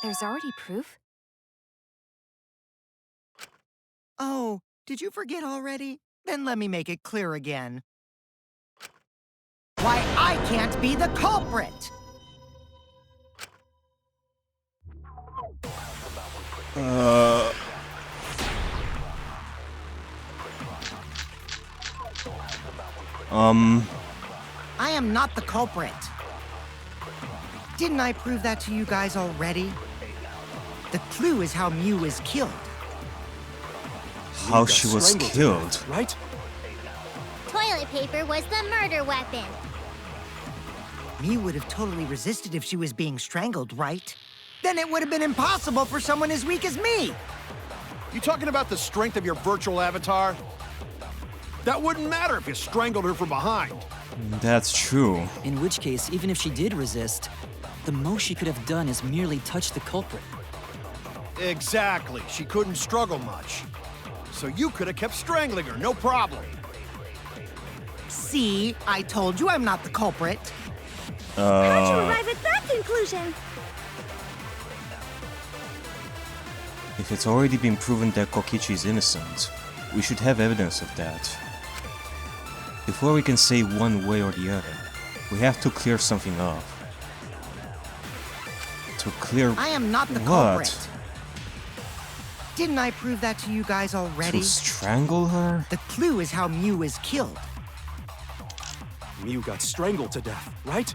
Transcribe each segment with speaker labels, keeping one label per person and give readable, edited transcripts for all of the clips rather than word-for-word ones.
Speaker 1: There's already proof?
Speaker 2: Oh, did you forget already? Then let me make it clear again. Why, I can't be the culprit!
Speaker 3: Uh...
Speaker 2: I am not the culprit. Didn't I prove that to you guys already? The clue is how Mew was killed.
Speaker 3: How she was killed?
Speaker 4: Right?
Speaker 5: Toilet paper was the murder weapon.
Speaker 2: Mew would have totally resisted if she was being strangled, right? Then it would have been impossible for someone as weak as me!
Speaker 4: You talking about the strength of your virtual avatar? That wouldn't matter if you strangled her from behind.
Speaker 3: That's true.
Speaker 6: In which case, even if she did resist, the most she could have done is merely touch the culprit.
Speaker 4: Exactly. She couldn't struggle much. So you could have kept strangling her, no problem.
Speaker 2: See, I told you I'm not the culprit.
Speaker 5: How'd you arrive at that conclusion?
Speaker 3: If it's already been proven that Kokichi is innocent, we should have evidence of that. Before we can say one way or the other, we have to clear something up. To clear
Speaker 2: I am not the
Speaker 3: what?
Speaker 2: culprit. Didn't I prove that to you guys already?
Speaker 3: To strangle her?
Speaker 2: The clue is how Mew was killed.
Speaker 4: Mew got strangled to death, right?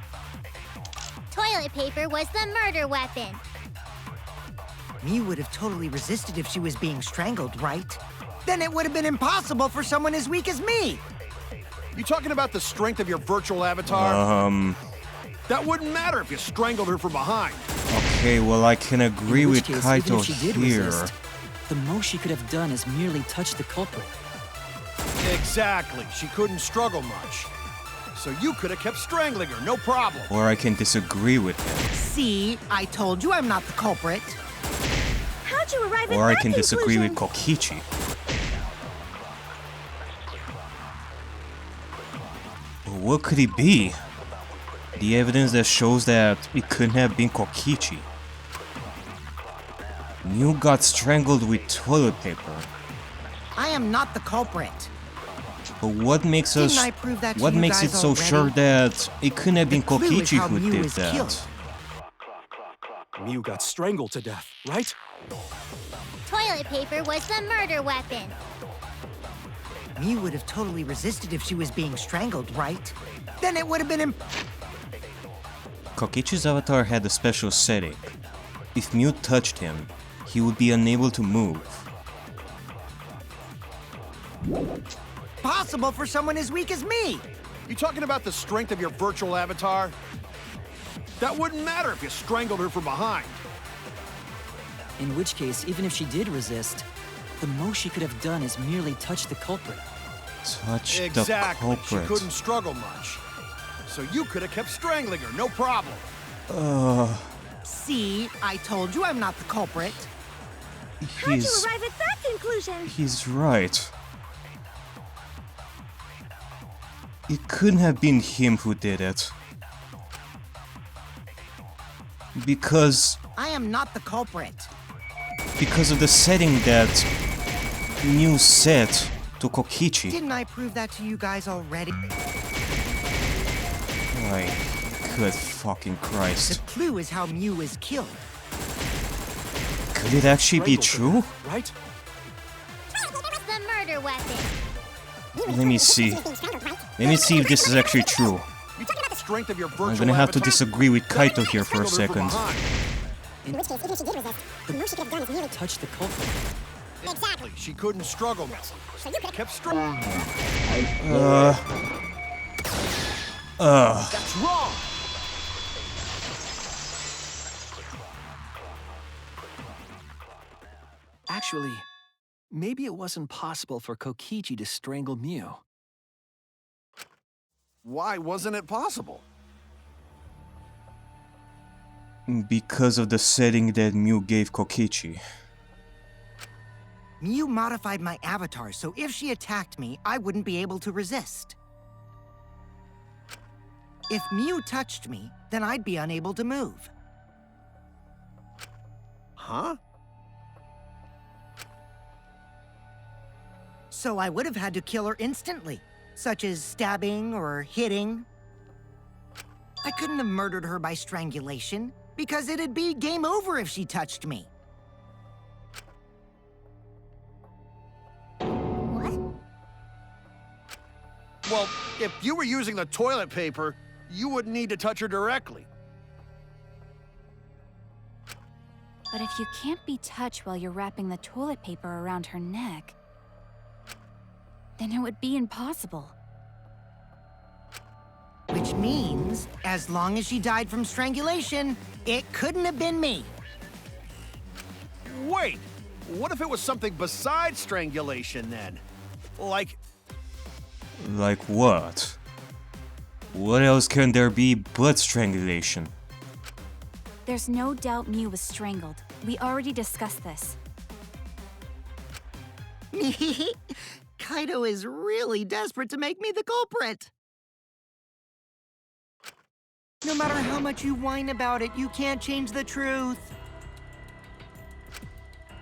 Speaker 5: Toilet paper was the murder weapon.
Speaker 2: Mew would have totally resisted if she was being strangled, right? Then it would have been impossible for someone as weak as me!
Speaker 4: You talking about the strength of your virtual avatar? That wouldn't matter if you strangled her from behind.
Speaker 3: Okay, well I can agree
Speaker 6: In
Speaker 3: with
Speaker 6: which case,
Speaker 3: Kaito
Speaker 6: even if she did
Speaker 3: here.
Speaker 6: resist, the most she could have done is merely touch the culprit.
Speaker 4: Exactly. She couldn't struggle much. So you could have kept strangling her, no problem.
Speaker 3: Or I can disagree with him.
Speaker 2: See, I told you I'm not the culprit.
Speaker 5: How'd you arrive at
Speaker 3: Or I
Speaker 5: that
Speaker 3: can disagree with
Speaker 5: conclusion?
Speaker 3: Kokichi. What could it be? The evidence that shows that it couldn't have been Kokichi. Mew got strangled with toilet paper.
Speaker 2: I am not the culprit.
Speaker 3: But what makes
Speaker 2: Didn't
Speaker 3: us...
Speaker 2: I prove that to
Speaker 3: What
Speaker 2: you
Speaker 3: makes
Speaker 2: guys
Speaker 3: it so
Speaker 2: already?
Speaker 3: sure that it couldn't have been
Speaker 2: The clue is
Speaker 3: Kokichi
Speaker 2: how
Speaker 3: who
Speaker 2: Mew
Speaker 3: did
Speaker 2: was
Speaker 3: that?
Speaker 2: killed.
Speaker 4: Mew got strangled to death, right?
Speaker 5: Toilet paper was the murder weapon.
Speaker 2: Mew would have totally resisted if she was being strangled, right? Then it would have been
Speaker 3: Kokichi's avatar had a special setting. If Mew touched him, he would be unable to move.
Speaker 2: impossible for someone as weak as me!
Speaker 4: You talking about the strength of your virtual avatar? That wouldn't matter if you strangled her from behind.
Speaker 6: In which case, even if she did resist, the most she could have done is merely touch the culprit.
Speaker 3: Touch
Speaker 4: Exactly.
Speaker 3: the
Speaker 4: She
Speaker 3: culprit.
Speaker 4: couldn't struggle much. So you could have kept strangling her, no problem.
Speaker 2: See, I told you I'm not the culprit.
Speaker 5: How'd you arrive at that conclusion?
Speaker 3: He's right. It couldn't have been him who did it. Because
Speaker 2: I am not the culprit.
Speaker 3: of the setting that Mew set to Kokichi.
Speaker 2: Didn't I prove that to you guys already?
Speaker 3: My good fucking
Speaker 2: The
Speaker 3: Christ.
Speaker 2: clue is how Mew was killed.
Speaker 3: Could it actually be
Speaker 4: Strangled
Speaker 3: true?
Speaker 4: to death, right?
Speaker 5: The murder weapon.
Speaker 3: Let me see. Let me see if this is actually true.
Speaker 4: You talking about the strength of your virtual
Speaker 3: I'm gonna have to
Speaker 4: avatar?
Speaker 3: disagree with Kaito here for a
Speaker 4: Strangled her from
Speaker 3: second.
Speaker 4: behind.
Speaker 5: In which case, even if she did resist, the most she could have done is merely
Speaker 6: Touch the culprit.
Speaker 4: Exactly. She couldn't struggle much. So you kept struggling. That's wrong.
Speaker 7: Actually, maybe it wasn't possible for Kokichi to strangle Mew.
Speaker 4: Why wasn't it possible?
Speaker 3: Because of the setting that Mew gave Kokichi.
Speaker 2: Mew modified my avatar, so if she attacked me, I wouldn't be able to resist. If Mew touched me, then I'd be unable to move.
Speaker 4: Huh?
Speaker 2: So I would have had to kill her instantly, such as stabbing or hitting. I couldn't have murdered her by strangulation, because it'd be game over if she touched me.
Speaker 5: What?
Speaker 4: Well, if you were using the toilet paper, you wouldn't need to touch her directly.
Speaker 1: But if you can't be touched while you're wrapping the toilet paper around her neck, then it would be impossible.
Speaker 2: Which means, as long as she died from strangulation, it couldn't have been me.
Speaker 4: Wait, what if it was something besides strangulation then? Like,
Speaker 3: Like what? What else can there be but strangulation?
Speaker 1: There's no doubt Mew was strangled. We already discussed this.
Speaker 2: Kaito is really desperate to make me the culprit. No matter how much you whine about it, you can't change the truth.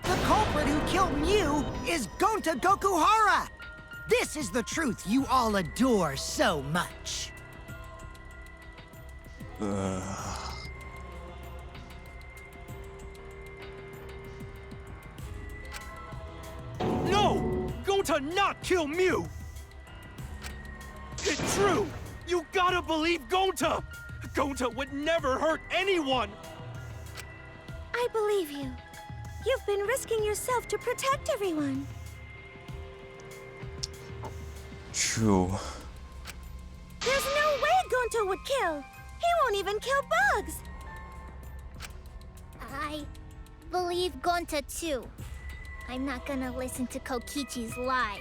Speaker 2: The culprit who killed Mew is Gonta Gokuhara! This is the truth you all adore so much.
Speaker 8: No! Gonta not kill Mew! It's true! You gotta believe Gonta! Gonta would never hurt anyone!
Speaker 5: I believe you. You've been risking yourself to protect everyone.
Speaker 3: True.
Speaker 5: There's no way Gonta would kill. He won't even kill bugs. I believe Gonta too. I'm not gonna listen to Kokichi's lies.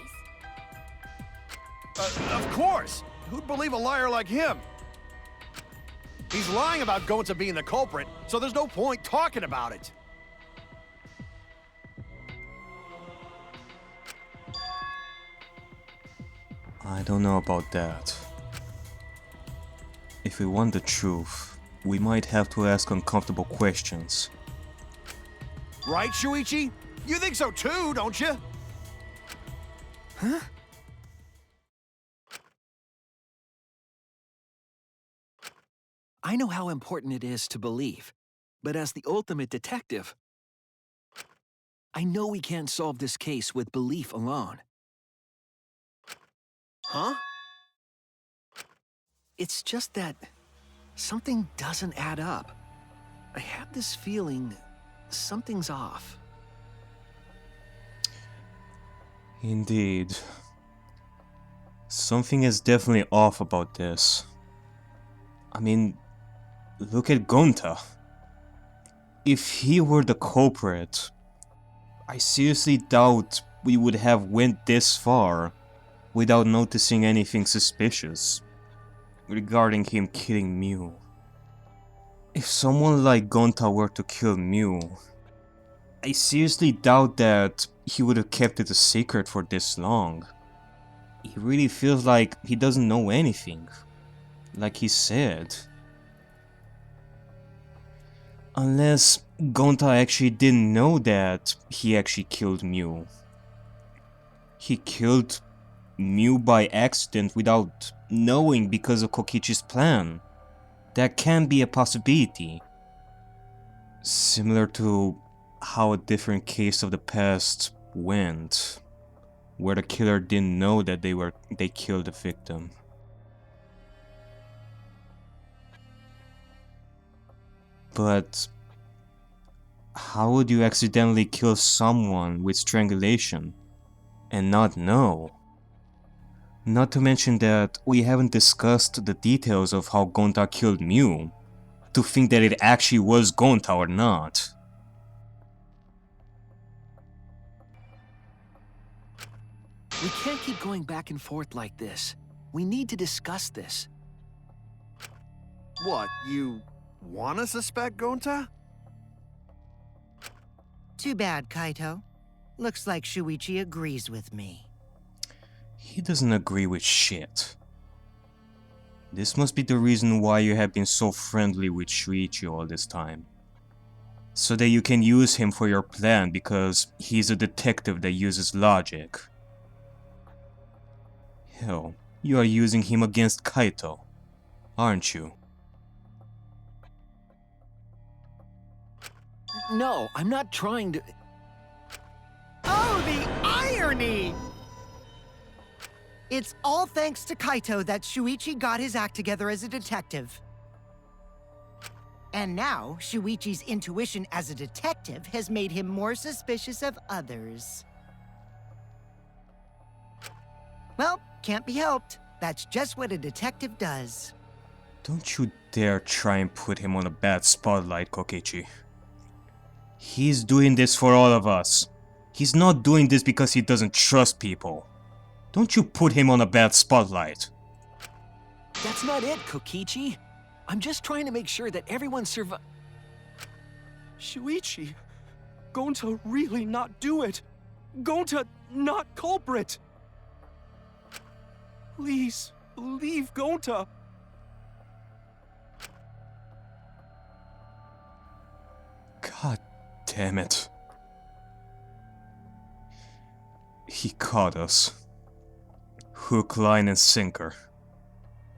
Speaker 4: of course! Who'd believe a liar like him? He's lying about Gonta being the culprit, so there's no point talking about it.
Speaker 3: I don't know about that. If we want the truth, we might have to ask uncomfortable questions.
Speaker 4: Right, Shuichi? You think so too, don't you?
Speaker 2: Huh?
Speaker 7: I know how important it is to believe, but as the ultimate detective, I know we can't solve this case with belief alone.
Speaker 4: Huh?
Speaker 7: It's just that something doesn't add up. I have this feeling something's off.
Speaker 3: Indeed. Something is definitely off about this. I mean, look at Gonta. If he were the culprit, I seriously doubt we would have went this far without noticing anything suspicious regarding him killing Mew. If someone like Gonta were to kill Mew, I seriously doubt that he would have kept it a secret for this long. He really feels like he doesn't know anything, like he said. Unless Gonta actually didn't know that he actually killed Mew. He killed Mew by accident without knowing because of Kokichi's plan. That can be a possibility. Similar to how a different case of the past went, where the killer didn't know that they killed the victim. But how would you accidentally kill someone with strangulation and not know? Not to mention that we haven't discussed the details of how Gonta killed Mew, to think that it actually was Gonta or not.
Speaker 7: We can't keep going back and forth like this. We need to discuss this.
Speaker 4: What, you wanna suspect Gonta?
Speaker 2: Too bad, Kaito. Looks like Shuichi agrees with me.
Speaker 3: He doesn't agree with shit. This must be the reason why you have been so friendly with Shuichi all this time. so that you can use him for your plan because he's a detective that uses logic. Hell, you are using him against Kaito, aren't you?
Speaker 7: No, I'm not trying to...
Speaker 2: Oh, the irony! It's all thanks to Kaito that Shuichi got his act together as a detective. And now, Shuichi's intuition as a detective has made him more suspicious of others. Well, can't be helped. That's just what a detective does.
Speaker 3: Don't you dare try and put him on a bad spotlight, Kokichi. He's doing this for all of us. He's not doing this because he doesn't trust people. Don't you put him on a bad spotlight.
Speaker 7: That's not it, Kokichi. I'm just trying to make sure that everyone
Speaker 8: Shuichi, Gonta really not do it. Gonta not culprit. Please, leave Gonta.
Speaker 3: God damn it. He caught us. Hook, line, and sinker.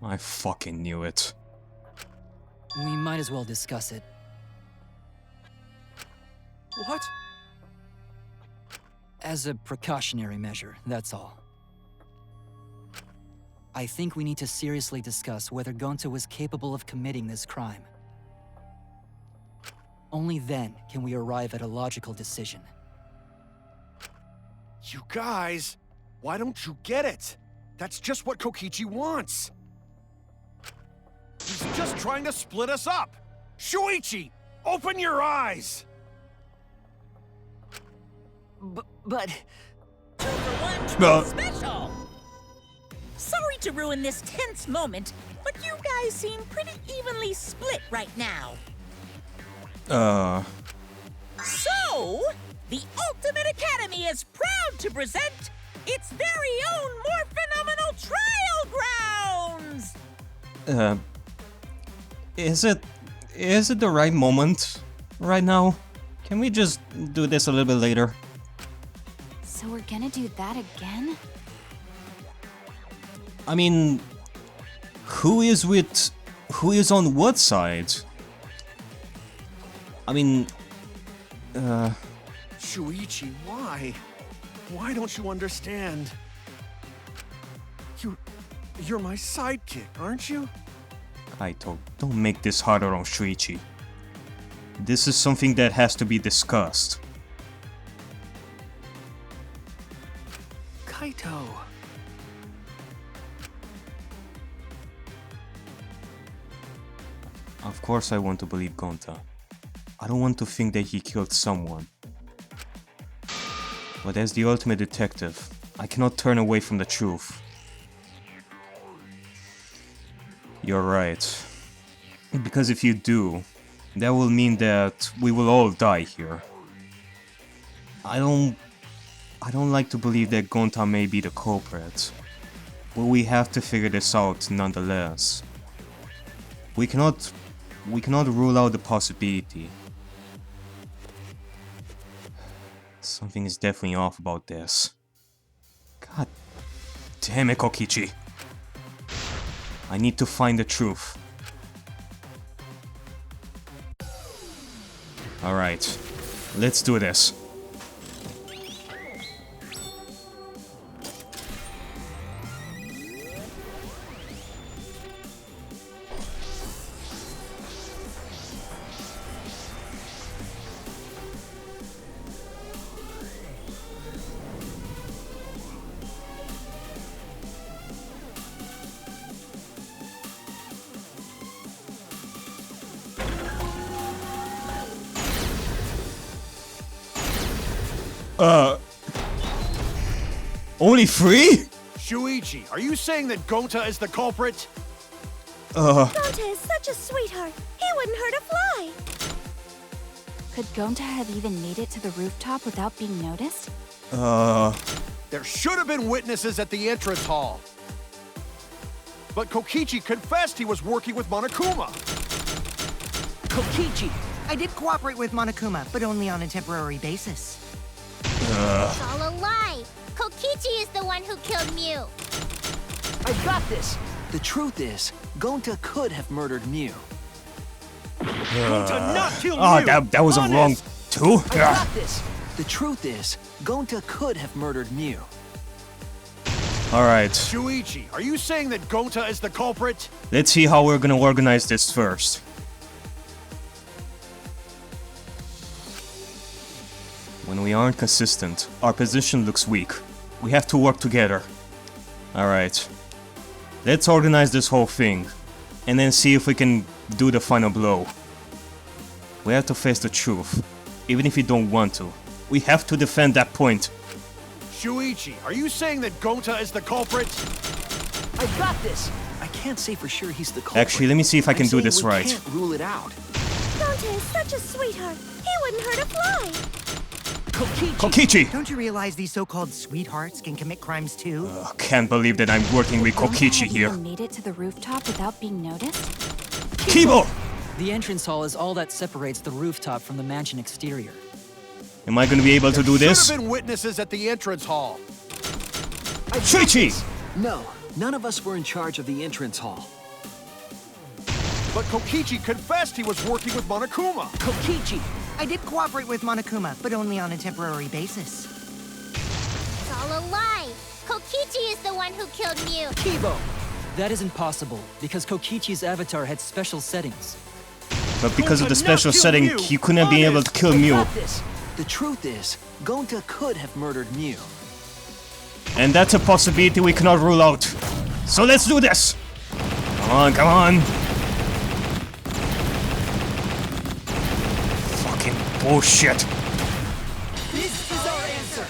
Speaker 3: I fucking knew it.
Speaker 6: We might as well discuss it.
Speaker 8: What?
Speaker 6: As a precautionary measure, that's all. I think we need to seriously discuss whether Gonta was capable of committing this crime. Only then can we arrive at a logical decision.
Speaker 4: You guys, why don't you get it? That's just what Kokichi wants. He's just trying to split us up. Shuichi, open your eyes.
Speaker 7: But...
Speaker 9: 2 for 1 special! Sorry to ruin this tense moment, but you guys seem pretty evenly split right now. So, the Ultimate Academy is proud to present its very own more phenomenal trial grounds!
Speaker 3: Is it the right moment right now? Can we just do this a little bit later?
Speaker 1: So we're gonna do that again?
Speaker 3: I mean, who is on what side? I mean,
Speaker 4: Shuichi, why? Why don't you understand? You're my sidekick, aren't you?
Speaker 3: Kaito, don't make this harder on Shuichi. This is something that has to be discussed.
Speaker 7: Kaito...
Speaker 3: Of course I want to believe Gonta. I don't want to think that he killed someone. But as the ultimate detective, I cannot turn away from the truth. You're right. Because if you do, that will mean that we will all die here. I don't like to believe that Gonta may be the culprit, but we have to figure this out nonetheless. We cannot rule out the possibility. Something is definitely off about this. God damn it, Kokichi. I need to find the truth. Alright, let's do this. Only 3?
Speaker 4: Shuichi, are you saying that Gonta is the culprit?
Speaker 5: Gonta is such a sweetheart. He wouldn't hurt a fly.
Speaker 1: Could Gonta have even made it to the rooftop without being noticed?
Speaker 4: There should have been witnesses at the entrance hall. But Kokichi confessed he was working with Monokuma.
Speaker 7: Kokichi!
Speaker 2: I did cooperate with Monokuma, but only on a temporary basis.
Speaker 5: It's all a lie. Kokichi is the one who killed Mew.
Speaker 7: I got this! The truth is, Gonta could have murdered Mew.
Speaker 8: Gonta not kill
Speaker 3: Oh,
Speaker 8: Mew!
Speaker 3: that was a wrong too.
Speaker 7: I got this! The truth is, Gonta could have murdered Mew.
Speaker 3: All right,
Speaker 4: Shuichi, are you saying that Gonta is the culprit?
Speaker 3: let's see how we're gonna organize this first. When we aren't consistent, our position looks weak. We have to work together. All right, let's organize this whole thing, and then see if we can do the final blow. We have to face the truth, even if we don't want to. We have to defend that point.
Speaker 4: Shuichi, are you saying that Gonta is the culprit?
Speaker 7: I got this! I can't say for sure he's the culprit.
Speaker 3: Actually, let me see if I can
Speaker 7: I'm
Speaker 3: do
Speaker 7: saying
Speaker 3: this
Speaker 7: we
Speaker 3: right.
Speaker 7: Can't rule it out.
Speaker 5: Gonta is such a sweetheart. He wouldn't hurt a fly.
Speaker 3: Kokichi!
Speaker 2: Don't you realize these so-called sweethearts can commit crimes too?
Speaker 3: Can't believe that I'm working with
Speaker 1: Gonta
Speaker 3: Kokichi
Speaker 1: had
Speaker 3: here.
Speaker 1: even made it to the rooftop without being noticed?
Speaker 3: Kibo!
Speaker 6: The entrance hall is all that separates the rooftop from the mansion exterior.
Speaker 3: Am I gonna be able to do this?
Speaker 4: Should have been witnesses at the entrance hall.
Speaker 3: Shuichi!
Speaker 7: No, none of us were in charge of the entrance hall.
Speaker 4: But Kokichi confessed he was working with Monokuma.
Speaker 7: Kokichi!
Speaker 2: I did cooperate with Monokuma, but only on a temporary basis.
Speaker 5: It's all a lie. Kokichi is the one who killed Mew.
Speaker 7: Kibo!
Speaker 6: That isn't possible, because Kokichi's avatar had special settings.
Speaker 3: But because of the
Speaker 8: Gonta
Speaker 3: special
Speaker 8: not kill
Speaker 3: setting,
Speaker 8: Mew.
Speaker 3: he couldn't be able to kill
Speaker 7: I
Speaker 3: Mew.
Speaker 7: got this! The truth is, Gonta could have murdered Mew.
Speaker 3: And that's a possibility we cannot rule out. So let's do this! Come on, come on! Fucking bullshit.
Speaker 2: This is our answer!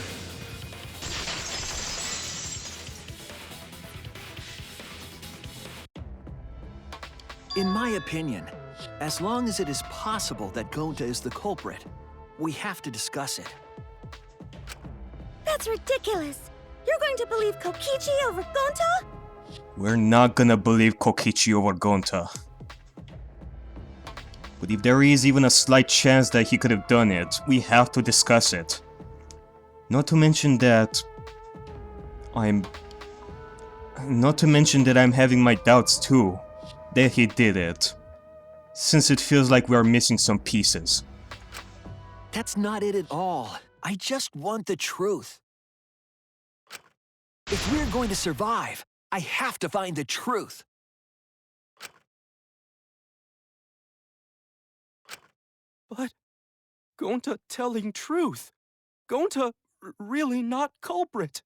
Speaker 7: In my opinion, as long as it is possible that Gonta is the culprit, we have to discuss it.
Speaker 5: That's ridiculous. You're going to believe Kokichi over Gonta?
Speaker 3: We're not gonna believe Kokichi over Gonta. But if there is even a slight chance that he could have done it, we have to discuss it. Not to mention that I'm having my doubts too, that he did it. Since it feels like we are missing some pieces.
Speaker 7: That's not it at all. I just want the truth. If we're going to survive, I have to find the truth.
Speaker 8: But Gonta telling truth. Gonta really not culprit.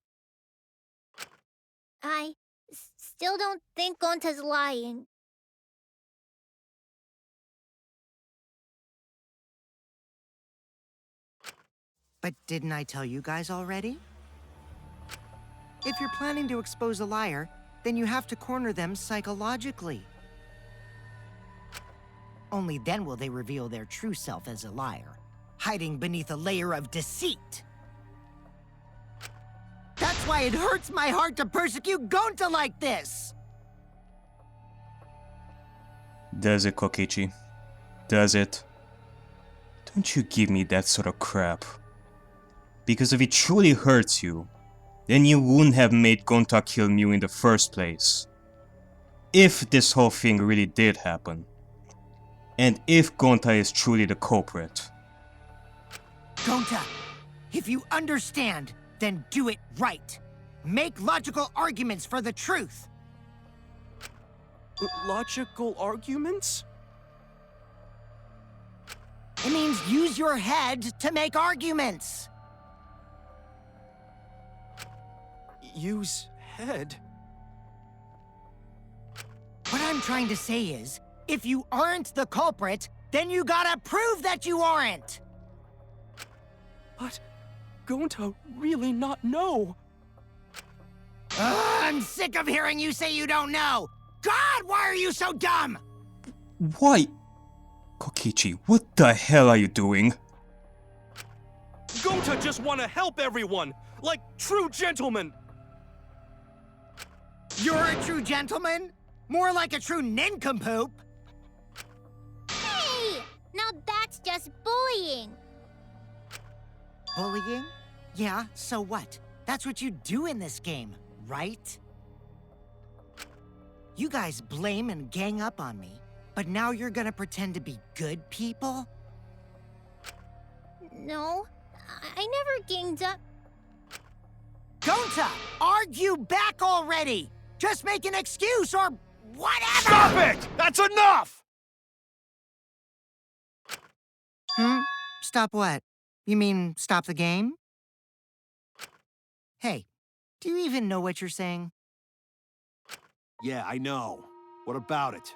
Speaker 5: I still don't think Gonta's lying.
Speaker 2: But didn't I tell you guys already? If you're planning to expose a liar, then you have to corner them psychologically. Only then will they reveal their true self as a liar, hiding beneath a layer of deceit. That's why it hurts my heart to persecute Gonta like this!
Speaker 3: Does it, Kokichi? Does it? Don't you give me that sort of crap. Because if it truly hurts you, then you wouldn't have made Gonta kill Mew in the first place. If this whole thing really did happen. And if Gonta is truly the culprit.
Speaker 2: Gonta, if you understand, then do it right. Make logical arguments for the truth.
Speaker 8: Logical arguments?
Speaker 2: It means use your head to make arguments.
Speaker 8: Use head?
Speaker 2: What I'm trying to say is, if you aren't the culprit, then you gotta prove that you aren't!
Speaker 8: But Gonta really not know.
Speaker 2: I'm sick of hearing you say you don't know! God, why are you so dumb?
Speaker 3: Why? Kokichi, what the hell are you doing?
Speaker 8: Gonta just want to help everyone, like true gentlemen.
Speaker 2: You're a true gentleman? More like a true nincompoop.
Speaker 5: Hey! Now that's just just bullying.
Speaker 2: Bullying? Yeah, so what? That's what you do in this game, right? You guys blame and gang up on me, but now you're gonna pretend to be good people?
Speaker 5: No, I never ganged up.
Speaker 2: Gonta, argue back already! Just make an excuse or whatever!
Speaker 4: Stop it! That's enough!
Speaker 2: Stop what? You mean stop the game? Hey, do you even know what you're saying?
Speaker 4: Yeah, I know. What about it?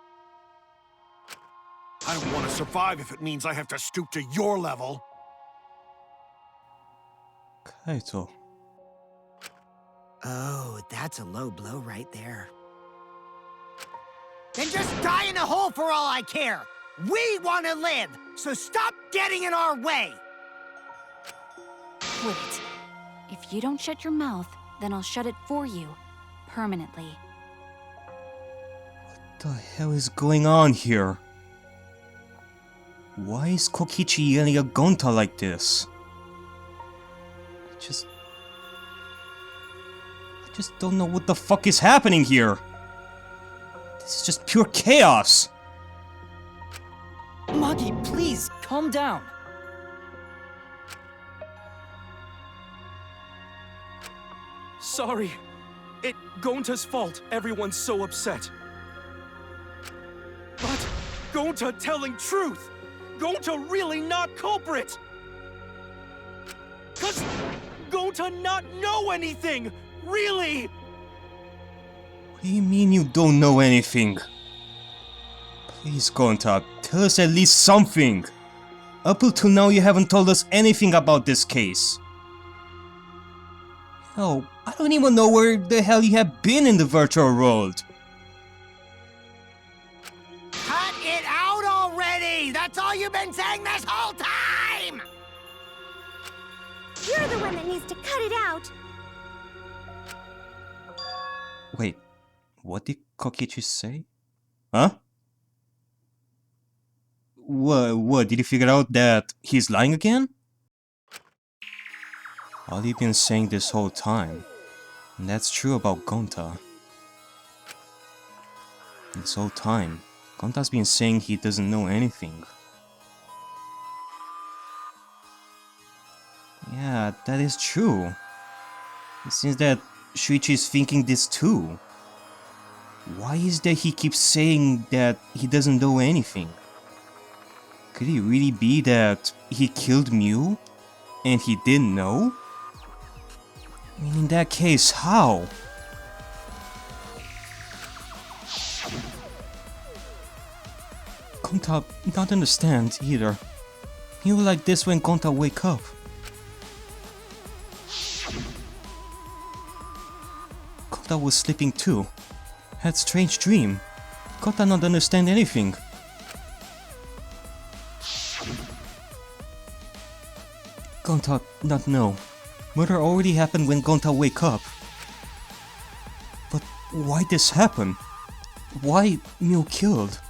Speaker 4: I don't want to survive if it means I have to stoop to your level.
Speaker 3: Kaito.
Speaker 2: Oh, that's a low blow right there. Then just die in a hole for all I care! We want to live, so stop getting in our way!
Speaker 1: Wait. If you don't shut your mouth, then I'll shut it for you. Permanently.
Speaker 3: What the hell is going on here? Why is Kokichi yelling at Gonta like this? I just don't know what the fuck is happening here. This is just pure chaos.
Speaker 6: Magi, please, calm down.
Speaker 8: Sorry. It's Gonta's fault everyone's so upset. But Gonta telling truth! Gonta really not culprit! 'Cause Gonta not know anything! Really!
Speaker 3: What do you mean you don't know anything? Please, Gonta, tell us at least something. Up until now you haven't told us anything about this case. Hell, I don't even know where the hell you have been in the virtual world.
Speaker 2: Cut it out already! That's all you've been saying this whole time!
Speaker 5: You're the one that needs to cut it out.
Speaker 3: Wait, what did Kokichi say? Huh? What, did he figure out that he's lying again? All he's been saying this whole time. And that's true about Gonta. This whole time, Gonta's been saying he doesn't know anything. Yeah, that is true. It seems that Shuichi is thinking this too. Why is that he keeps saying that he doesn't know anything? Could it really be that he killed Mew and he didn't know? I mean, in that case, how? Gonta not understand either. He was like this when Gonta wake up. Gonta was sleeping too. Had strange dream. Gonta not understand anything. Gonta not know. Murder already happened when Gonta wake up. But why this happen? Why Mew killed?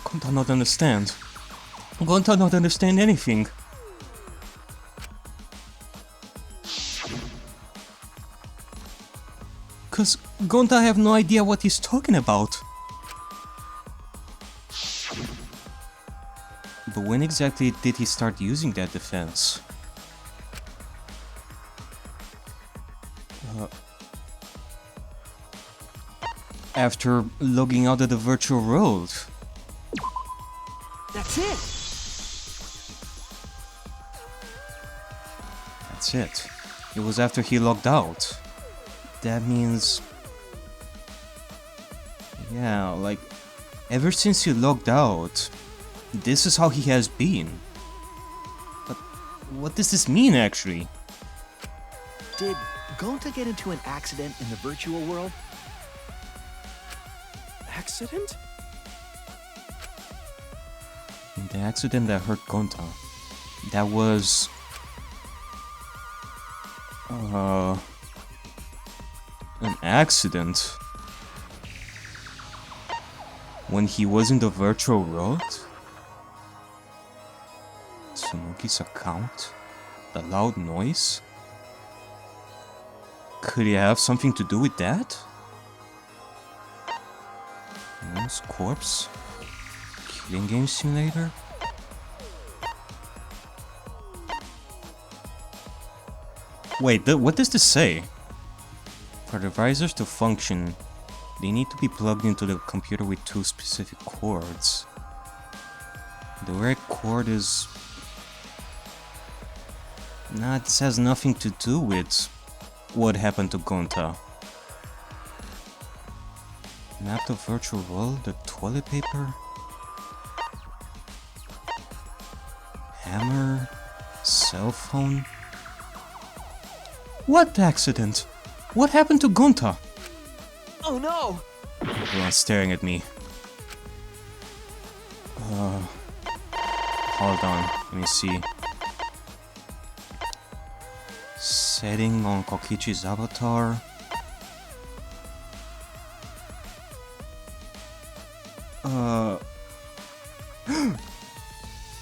Speaker 3: Gonta not understand. Gonta not understand anything. Cause Gonta have no idea what he's talking about. But when exactly did he start using that defense? After logging out of the virtual world.
Speaker 7: That's it!
Speaker 3: That's it. It was after he logged out. That means... yeah, like... ever since he logged out, this is how he has been. But what does this mean, actually?
Speaker 7: Did Gonta get into an accident in the virtual world?
Speaker 8: Accident?
Speaker 3: The accident that hurt Gonta. That was... an accident? When he was in the virtual world? Tsunuki's account? The loud noise? Could it have something to do with that? Moon's corpse? Killing game simulator? Wait, what does this say? For the visors to function, they need to be plugged into the computer with 2 specific cords. The red cord is... Nah, this has nothing to do with what happened to Gonta. Map the virtual world, the toilet paper? Hammer? Cell phone? What accident? What happened to Gonta?
Speaker 7: Oh no!
Speaker 3: Everyone's staring at me. Hold on, let me see. Setting on Kokichi's avatar.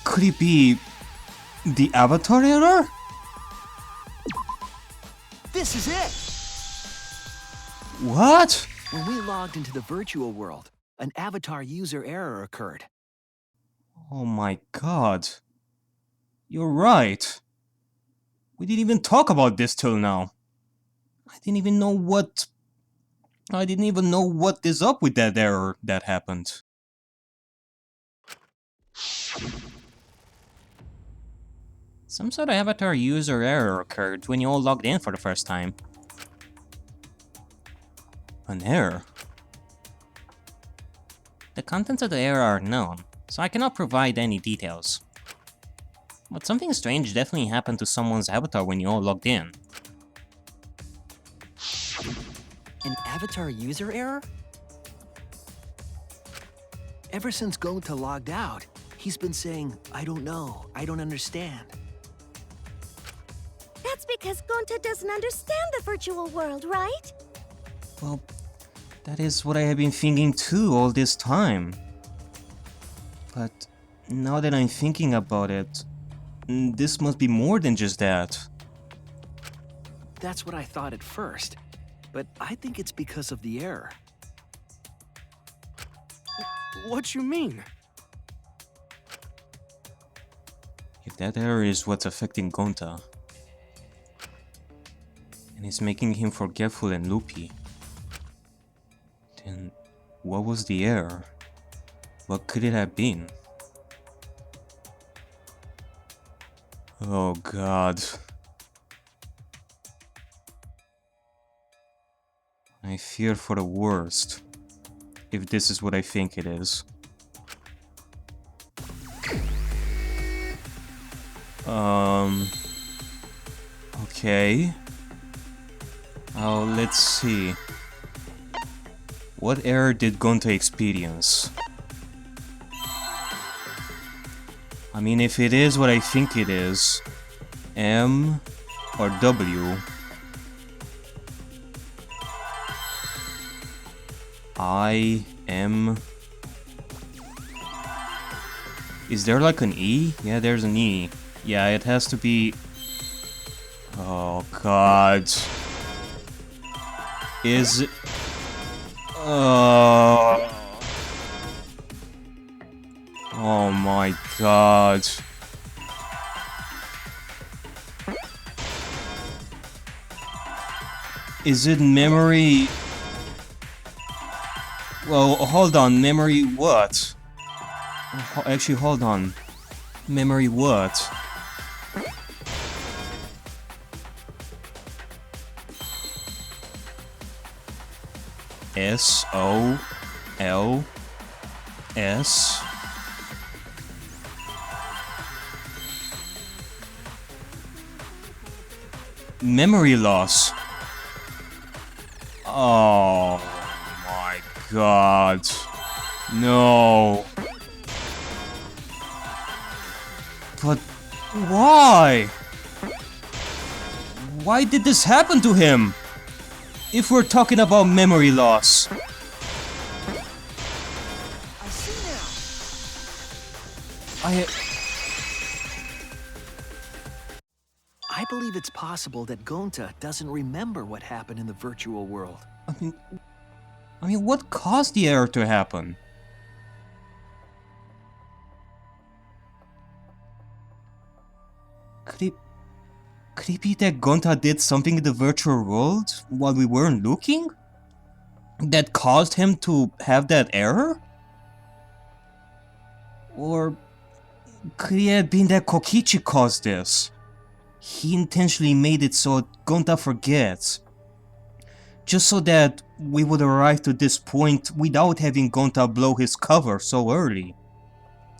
Speaker 3: Could it be the avatar error?
Speaker 7: This is it!
Speaker 3: What?
Speaker 7: When we logged into the virtual world, an avatar user error occurred.
Speaker 3: Oh my god. You're right. We didn't even talk about this till now. I didn't even know what is up with that error that happened. Some sort of avatar user error occurred when you all logged in for the first time. An error? The contents of the error are known, so I cannot provide any details. But something strange definitely happened to someone's avatar when you all logged in.
Speaker 6: An avatar user error?
Speaker 7: Ever since Gonta logged out, he's been saying, I don't know, I don't understand.
Speaker 5: That's because Gonta doesn't understand the virtual world, right?
Speaker 3: Well, that is what I have been thinking too all this time. But now that I'm thinking about it, this must be more than just that.
Speaker 7: That's what I thought at first, but I think it's because of the error.
Speaker 8: What you mean?
Speaker 3: If that error is what's affecting Gonta, and is making him forgetful and loopy, then what was the error? What could it have been? Oh god. I fear for the worst, if this is what I think it is. Okay. Oh, let's see. What error did Gonta experience? I mean, if it is what I think it is, M or W, I, M. Is there like an E? Yeah, there's an E. Yeah, it has to be... Oh god. Is it... Oh my god. Is it memory? Well, hold on, memory what? Actually, hold on. Memory what? S-O-L-S Memory loss. Oh my god. No. But why? Why did this happen to him? If we're talking about memory loss.
Speaker 7: I see now. believe it's possible that Gonta doesn't remember what happened in the virtual world.
Speaker 3: I mean, what caused the error to happen? Could it be that Gonta did something in the virtual world while we weren't looking? That caused him to have that error? Or could it have been that Kokichi caused this? He intentionally made it so Gonta forgets. Just so that we would arrive to this point without having Gonta blow his cover so early.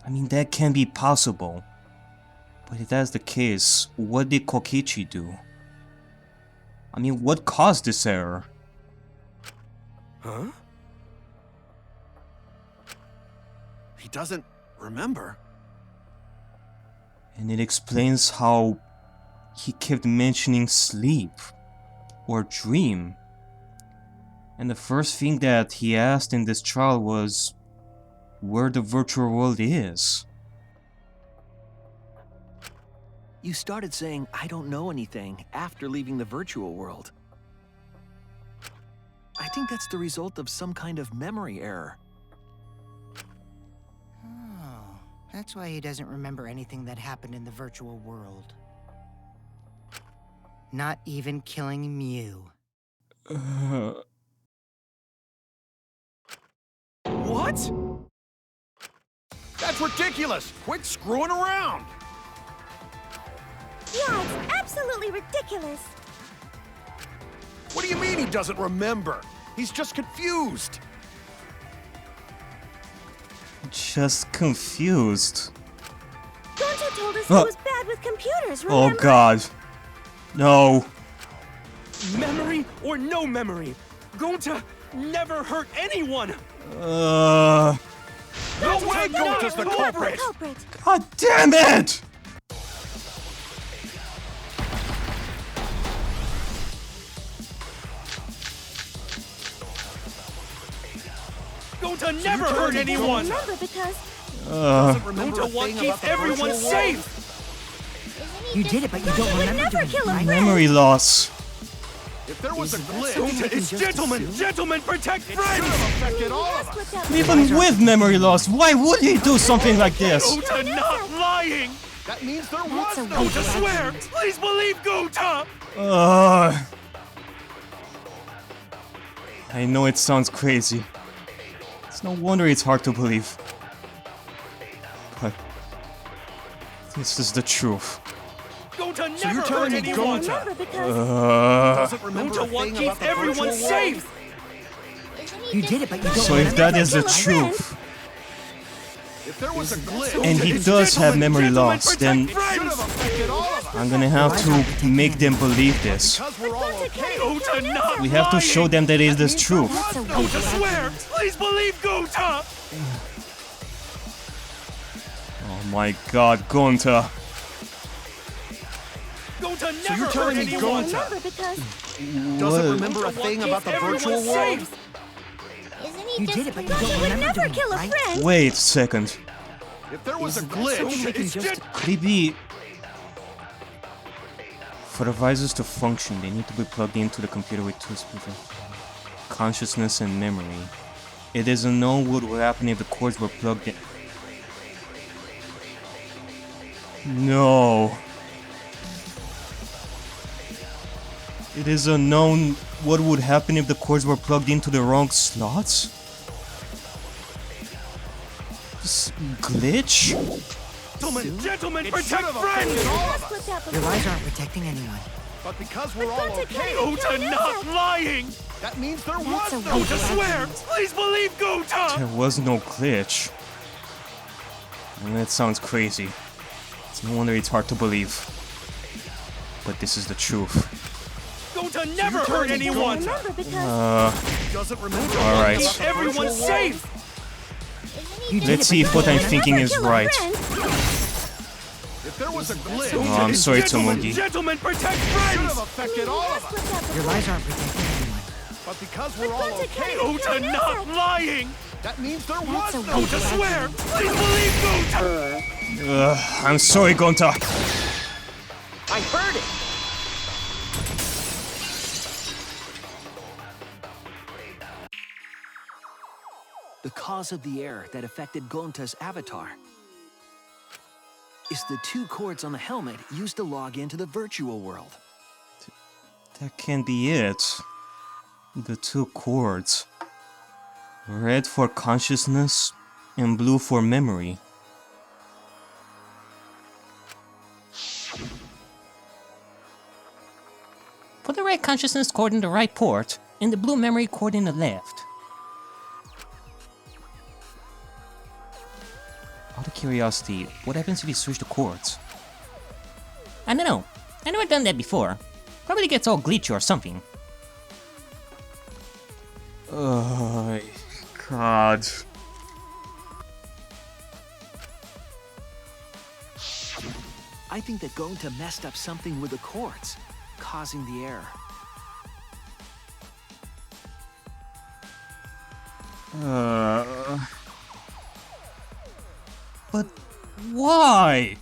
Speaker 3: I mean, that can be possible. But if that's the case, what did Kokichi do? I mean, what caused this error?
Speaker 4: Huh? He doesn't remember.
Speaker 3: And it explains how he kept mentioning sleep or dream. And the first thing that he asked in this trial was where the virtual world is.
Speaker 7: You started saying, "I don't know anything," after leaving the virtual world. I think that's the result of some kind of memory error.
Speaker 2: Oh, that's why he doesn't remember anything that happened in the virtual world. Not even killing Mew.
Speaker 4: What? That's ridiculous! Quit screwing around!
Speaker 5: Yeah, it's absolutely ridiculous.
Speaker 4: What do you mean he doesn't remember? He's just confused.
Speaker 3: Just confused.
Speaker 5: Gonta told us he was bad with computers, remember?
Speaker 3: Oh god. No.
Speaker 8: Memory or no memory, Gonta never hurt anyone!
Speaker 4: No way Gonta's the culprit!
Speaker 3: God damn it!
Speaker 8: Gonta never hurt anyone!
Speaker 5: Remember because
Speaker 8: Gonta wants to keep everyone safe!
Speaker 2: You did it, but you don't remember doing it, right?
Speaker 3: Memory loss.
Speaker 4: If there was a glitch,
Speaker 8: Gonta is gentlemen! Gentlemen protect friends!
Speaker 4: affected all of us.
Speaker 3: Even with memory loss, why would he do something like this?
Speaker 8: Gonta not lying!
Speaker 4: That means there was no
Speaker 8: Gonta swear! Please believe Gonta!
Speaker 3: I know it sounds crazy. It's no wonder it's hard to believe. But this is the truth.
Speaker 8: Gonta
Speaker 4: So
Speaker 8: never
Speaker 4: you're
Speaker 8: hurt
Speaker 4: telling me
Speaker 8: anyone!
Speaker 4: Gonta
Speaker 8: Gonta
Speaker 4: remember
Speaker 8: wants to keep everyone safe!
Speaker 2: You did it, but you don't
Speaker 3: So
Speaker 2: remember
Speaker 3: if that
Speaker 2: doing
Speaker 3: is the
Speaker 2: it, right?
Speaker 3: truth,
Speaker 4: If there was a glitch,
Speaker 3: and he does have memory loss, then
Speaker 4: should have affected all of us.
Speaker 3: I'm gonna have to make them believe this.
Speaker 4: Because we're all okay.
Speaker 8: Gonta not
Speaker 3: We have to show them that it is the truth.
Speaker 8: Gonta swear! Please believe Gonta!
Speaker 3: Oh my god, Gonta.
Speaker 8: Gonta
Speaker 4: So
Speaker 8: never
Speaker 4: you're telling
Speaker 8: hurt
Speaker 4: me
Speaker 8: anyone!
Speaker 4: Gonta
Speaker 5: Remember because
Speaker 4: doesn't remember a thing about the virtual world?
Speaker 5: isn't he
Speaker 2: You
Speaker 5: just
Speaker 2: did it, but you don't
Speaker 5: Gonta would
Speaker 2: remember
Speaker 5: never
Speaker 2: doing it,
Speaker 5: kill a
Speaker 2: right?
Speaker 5: friend.
Speaker 3: Wait a second.
Speaker 4: If there was a
Speaker 7: Isn't that so we
Speaker 4: glitch,
Speaker 7: can
Speaker 4: it's
Speaker 7: just-
Speaker 4: just
Speaker 3: Could it be... For the visors to function, they need to be plugged into the computer with two speakers. Consciousness and memory. It is unknown what would happen if the cords were plugged in. No. It is unknown what would happen if the cords were plugged into the wrong slots? This glitch?
Speaker 8: Gentlemen,
Speaker 4: it should
Speaker 8: protect
Speaker 4: have
Speaker 8: friends!
Speaker 4: affected all of us.
Speaker 5: What's happened?
Speaker 2: Your lies aren't protecting anyone.
Speaker 4: But because we're all
Speaker 5: Gonta
Speaker 4: okay,
Speaker 5: can't-
Speaker 8: Gonta not lying!
Speaker 4: that means there
Speaker 2: That's
Speaker 4: was
Speaker 2: a
Speaker 4: no
Speaker 2: weak
Speaker 8: Gonta swear! Please believe Gonta!
Speaker 3: There was no glitch. And that sounds crazy. It's no wonder it's hard to believe. But this is the truth.
Speaker 8: Gonta never hurt anyone!
Speaker 5: Remember because
Speaker 4: doesn't remember.
Speaker 3: Alright.
Speaker 8: Keep everyone safe!
Speaker 5: isn't he
Speaker 3: Let's see if what I'm thinking is
Speaker 5: kill a
Speaker 3: right.
Speaker 5: friend?
Speaker 4: If there was a glitch,
Speaker 3: Oh, I'm sorry, Tomogi.
Speaker 8: Gentlemen, protect
Speaker 4: should
Speaker 8: friends!
Speaker 4: have affected all of us.
Speaker 5: What's happened?
Speaker 2: Your lies aren't protecting anyone.
Speaker 4: But because we're all
Speaker 5: Gonta
Speaker 4: okay,
Speaker 5: can't-
Speaker 8: Gonta not lying!
Speaker 4: that means there
Speaker 2: That's
Speaker 4: was
Speaker 2: a
Speaker 4: no
Speaker 2: weak
Speaker 8: Gonta
Speaker 4: glitch.
Speaker 8: swear! Please believe Gonta!
Speaker 3: I'm sorry, Gonta.
Speaker 7: I heard it! cause of the error that affected Gonta's avatar is the 2 cords on the helmet used to log into the virtual world.
Speaker 3: That can be it. The 2 cords. Red for consciousness and blue for memory.
Speaker 10: Put the red consciousness cord in the right port, and the blue memory cord in the left.
Speaker 3: Out of curiosity, what happens if you switch the cords?
Speaker 10: I don't know. I've never done that before. Probably gets all glitchy or something.
Speaker 3: Oh, God.
Speaker 7: I think that Gonta messed up something with the cords, causing the error.
Speaker 3: But why?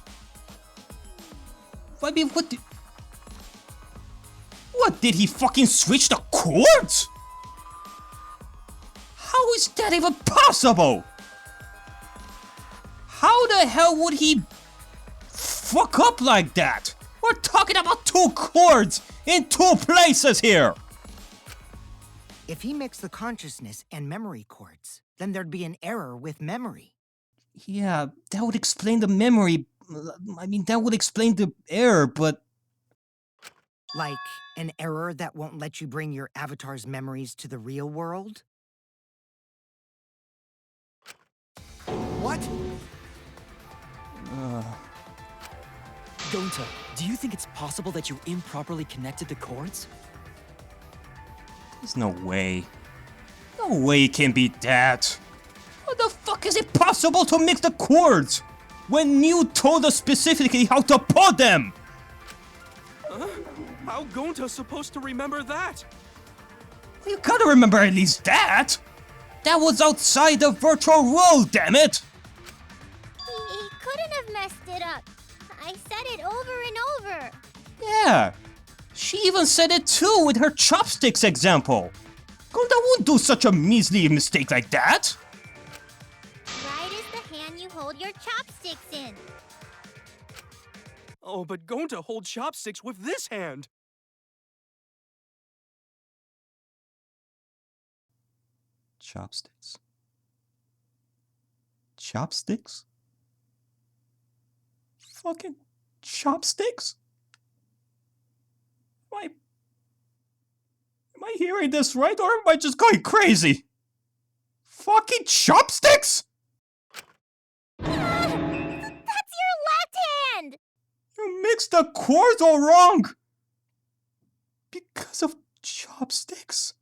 Speaker 3: I mean, what did he fucking switch the cords? How is that even possible? How the hell would he fuck up like that? We're talking about 2 cords in 2 places here.
Speaker 2: If he mixed the consciousness and memory cords, then there'd be an error with memory.
Speaker 3: Yeah, that would explain the memory. I mean, that would explain the error, but...
Speaker 2: Like an error that won't let you bring your avatar's memories to the real world?
Speaker 4: What?
Speaker 6: Gonta, do you think it's possible that you improperly connected the cords?
Speaker 3: There's no way. No way it can be that. How the fuck is it possible to mix the cords when you told us specifically how to put them?
Speaker 8: How Gonta's supposed to remember that?
Speaker 3: You gotta remember at least that. That was outside the virtual world, damn it.
Speaker 5: He couldn't have messed it up. I said it over and over.
Speaker 3: Yeah. She even said it too with her chopsticks example. Gonta won't do such a measly mistake like that.
Speaker 5: Right is the hand you hold your chopsticks in.
Speaker 8: Oh, but Gonta holds chopsticks with this hand.
Speaker 3: Chopsticks. Chopsticks? Fucking chopsticks? Am I hearing this right, or am I just going crazy? Fucking chopsticks?
Speaker 5: That's your left hand!
Speaker 3: You mixed the chords all wrong! Because of chopsticks?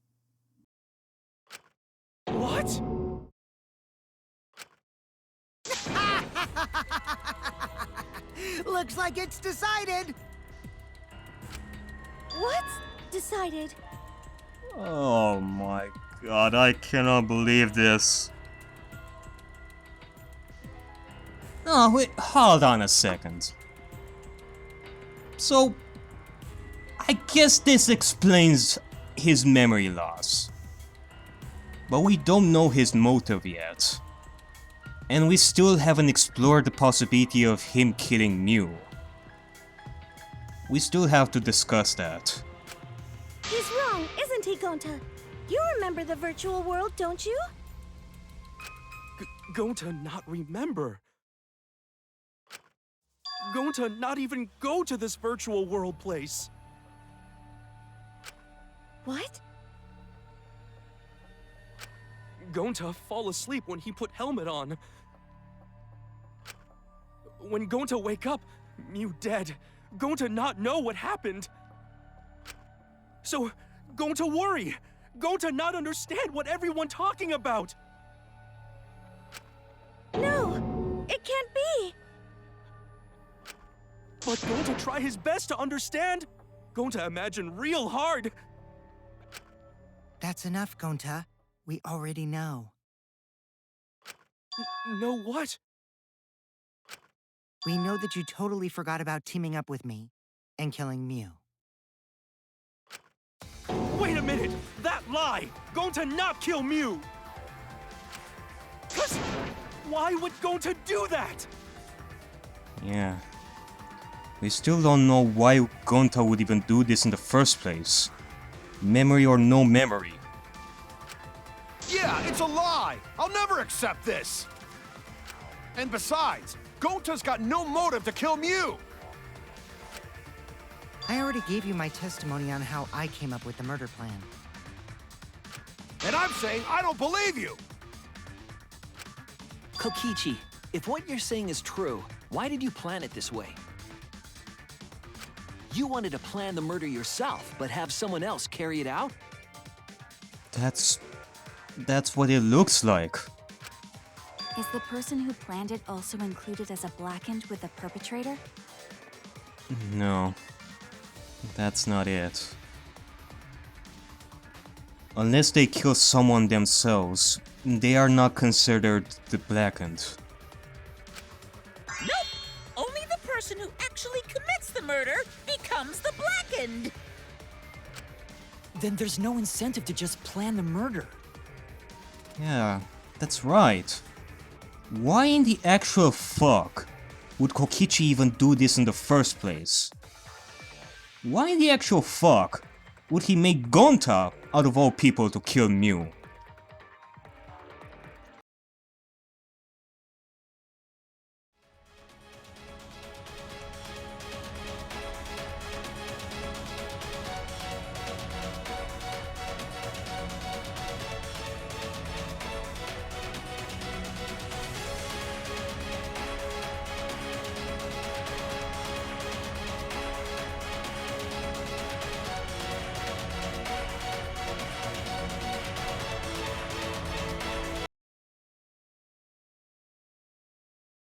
Speaker 8: What?
Speaker 2: Looks like it's decided.
Speaker 11: What's decided?
Speaker 3: Oh my god, I cannot believe this. Oh, wait, hold on a second. So, I guess this explains his memory loss. But we don't know his motive yet. And we still haven't explored the possibility of him killing Mew. We still have to discuss that.
Speaker 11: He's wrong, isn't he, Gonta? You remember the virtual world, don't you?
Speaker 8: Gonta not remember. Gonta not even go to this virtual world place.
Speaker 11: What?
Speaker 8: Gonta fall asleep when he put helmet on. When Gonta wake up, Mew dead. Gonta not know what happened. So, Gonta worry. Gonta not understand what everyone talking about.
Speaker 11: No, it can't be.
Speaker 8: But Gonta try his best to understand. Gonta imagine real hard.
Speaker 2: That's enough, Gonta. We already know.
Speaker 8: Know what?
Speaker 2: We know that you totally forgot about teaming up with me and killing Mew.
Speaker 8: Wait a minute! That lie! Gonta not kill Mew! Because why would Gonta do that?
Speaker 3: Yeah. We still don't know why Gonta would even do this in the first place. Memory or no memory.
Speaker 4: Yeah, it's a lie! I'll never accept this! And besides, Gonta's got no motive to kill Mew!
Speaker 2: I already gave you my testimony on how I came up with the murder plan.
Speaker 4: And I'm saying I don't believe you!
Speaker 7: Kokichi, if what you're saying is true, why did you plan it this way? You wanted to plan the murder yourself, but have someone else carry it out?
Speaker 3: That's what it looks like.
Speaker 1: Is the person who planned it also included as a blackened with the perpetrator?
Speaker 3: No. That's not it. Unless they kill someone themselves, they are not considered the blackened.
Speaker 9: Nope! Only the person who actually commits the murder becomes the blackened!
Speaker 6: Then there's no incentive to just plan the murder.
Speaker 3: Yeah, that's right. Why in the actual fuck would Kokichi even do this in the first place? Why in the actual fuck would he make Gonta out of all people to kill Mew?